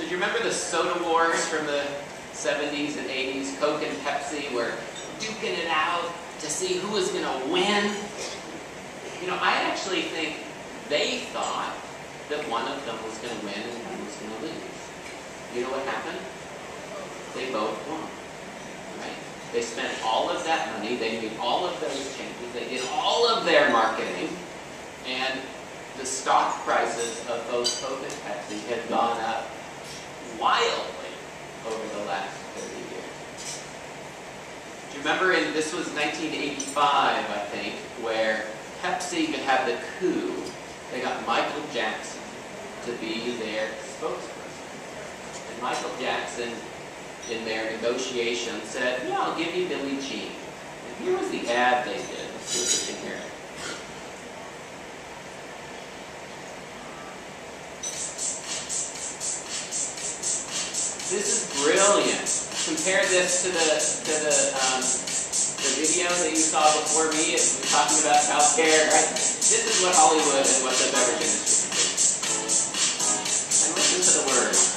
So do you remember the soda wars from the 70s and 80s? Coke and Pepsi were duking it out to see who was going to win. You know, I actually think they thought that one of them was going to win and one was going to lose. You know what happened? They both won. Right? They spent all of that money, they made all of those changes, they did all of their marketing, and the stock prices of both Coke and Pepsi had gone up wildly over the last 30 years. Do you remember, this was 1985, I think, where Pepsi had the coup. They got Michael Jackson to be their spokesperson. And Michael Jackson, in their negotiation, said, yeah, I'll give you Billie Jean. And here was the ad they did. Let's see if we can hear it. This is brilliant. Compare this to the video that you saw before me. It was talking about healthcare, right? This is what Hollywood and what the beverage industry can do. And listen to the words.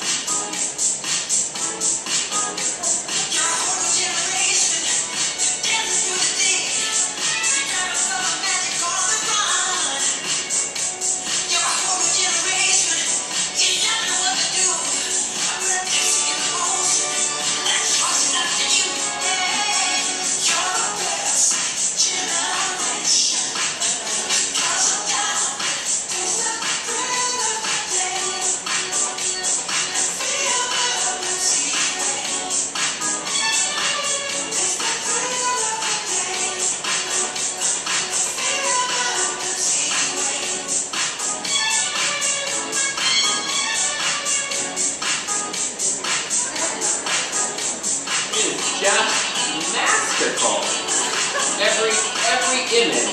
Every image is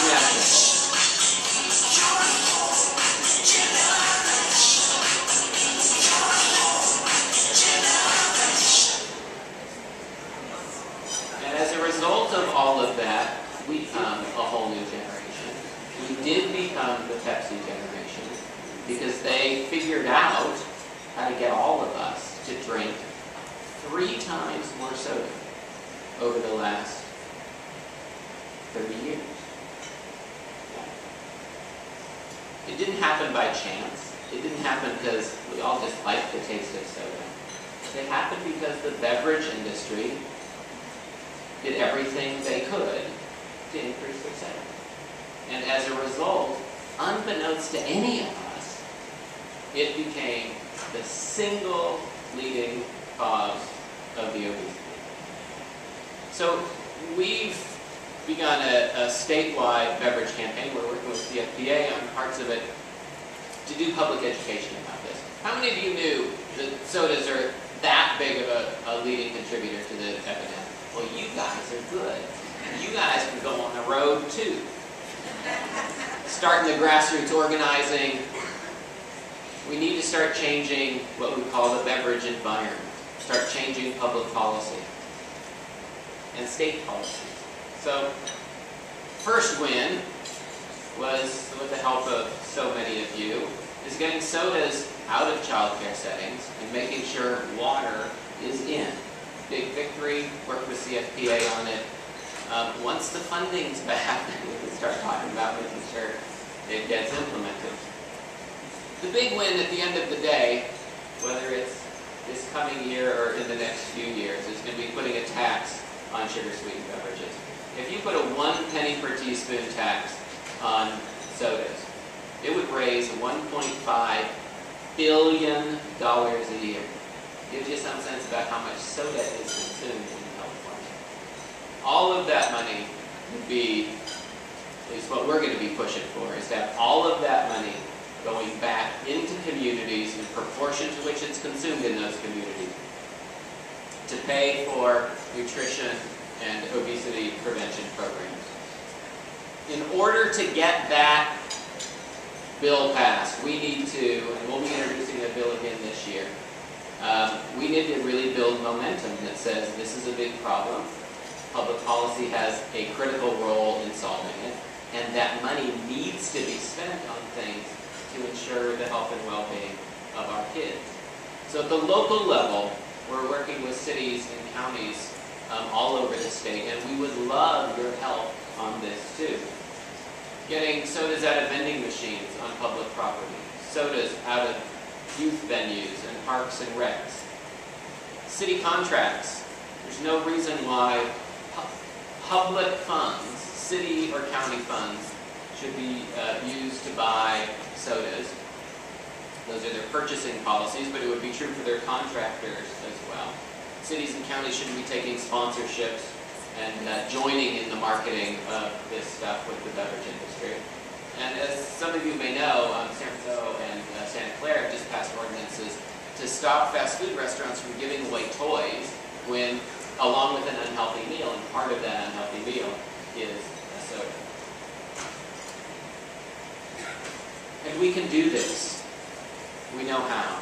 magical. And as a result of all of that, we become a whole new generation. We did become the Pepsi generation because they figured out how to get all of us to drink 3 times more soda over the last 30 years. It didn't happen by chance. It didn't happen because we all just liked the taste of soda. It happened because the beverage industry did everything they could to increase their sales. And as a result, unbeknownst to any of us, it became the single leading cause of the obesity. So we've begun a statewide beverage campaign. We're working with CCFPA on parts of it to do public education about this. How many of you knew that sodas are that big of a leading contributor to the epidemic? Well, you guys are good. You guys can go on the road too. Starting the grassroots organizing. We need to start changing what we call the beverage environment. Start changing public policy and state policies. So, first win was, with the help of so many of you, is getting sodas out of childcare settings and making sure water is in. Big victory, work with CFPA on it. Once the funding's back, we can start talking about making sure it gets implemented. The big win at the end of the day, whether it's this coming year or in the next few years, is going to be putting a tax on sugar-sweetened beverages. If you put a 1 penny per teaspoon tax on sodas, it would raise $1.5 billion a year. Gives you some sense about how much soda is consumed in California. All of that money would be, at least what we're going to be pushing for, is to have all of that money going back into communities in proportion to which it's consumed in those communities to pay for nutrition and obesity prevention programs. In order to get that bill passed, we need to, and we'll be introducing a bill again this year, we need to really build momentum that says this is a big problem, public policy has a critical role in solving it, and that money needs to be spent on things to to ensure the health and well-being of our kids. So at the local level, we're working with cities and counties all over the state, and we would love your help on this too. Getting sodas out of vending machines on public property, sodas out of youth venues and parks and recs. City contracts. There's no reason why public funds, city or county funds, should be used to buy sodas. Those are their purchasing policies, but it would be true for their contractors as well. Cities and counties shouldn't be taking sponsorships and joining in the marketing of this stuff with the beverage industry. And as some of you may know, San Francisco and Santa Clara just passed ordinances to stop fast food restaurants from giving away toys when, along with an unhealthy meal, and part of that unhealthy meal is a soda. And we can do this. We know how.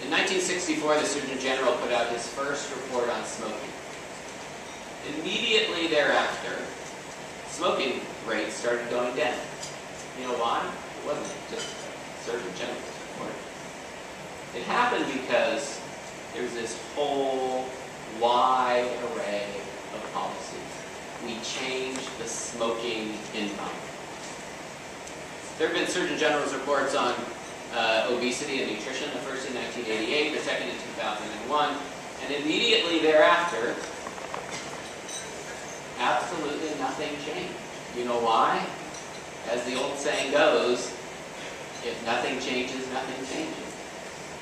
In 1964, the Surgeon General put out his first report on smoking. Immediately thereafter, smoking rates started going down. You know why? It wasn't just Surgeon General's report. It happened because there's this whole wide array of policies. We changed the smoking environment. There have been Surgeon General's reports on obesity and nutrition, the first in 1988, the second in 2001, and immediately thereafter, absolutely nothing changed. You know why? As the old saying goes, if nothing changes, nothing changes.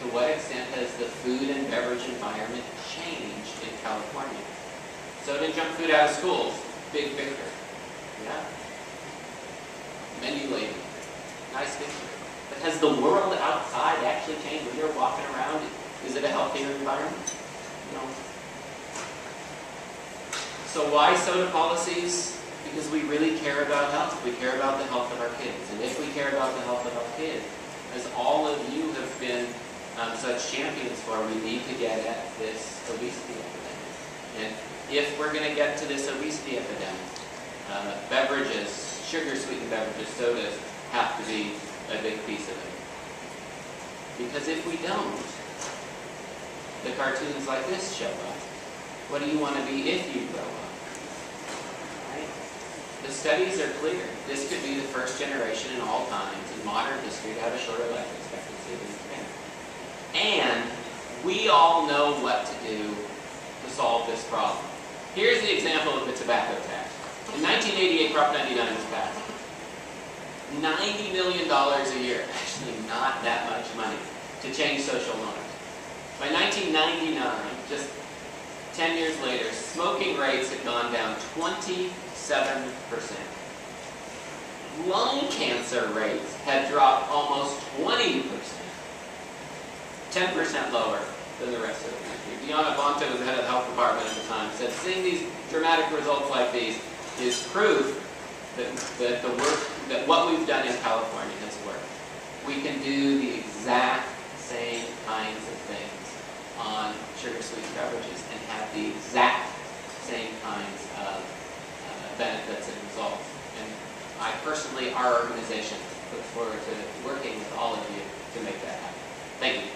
To what extent has the food and beverage environment changed in California? Soda and junk food out of schools, big victory. Yeah. Menu labeling, nice victory. But has the world outside actually changed? When you're walking around, is it a healthier environment? No. So why soda policies? Because we really care about health. We care about the health of our kids. And if we care about the health of our kids, as all of you have been such champions for, we need to get at this obesity epidemic. And if we're going to get to this obesity epidemic, beverages, sugar-sweetened beverages, sodas, have to be a big piece of it. Because if we don't, the cartoons like this show up. What do you want to be if you grow up? Right? The studies are clear. This could be the first generation in all times in modern history to have a shorter life expectancy than Japan. And we all know what to do to solve this problem. Here's the example of the tobacco tax. In 1988, Prop 99 was passed. $90 million a year, actually not that much money, to change social norms. By 1999, just 10 years later, smoking rates had gone down 27%. Lung cancer rates had dropped almost 20%. 10% lower than the rest of the country. Diana Bonta was the head of the health department at the time, said seeing these dramatic results like these is proof that what we've done in California has worked. We can do the exact same kinds of things on sugar-sweetened beverages and have the exact same kinds of benefits and results. And I personally, our organization, look forward to working with all of you to make that happen. Thank you.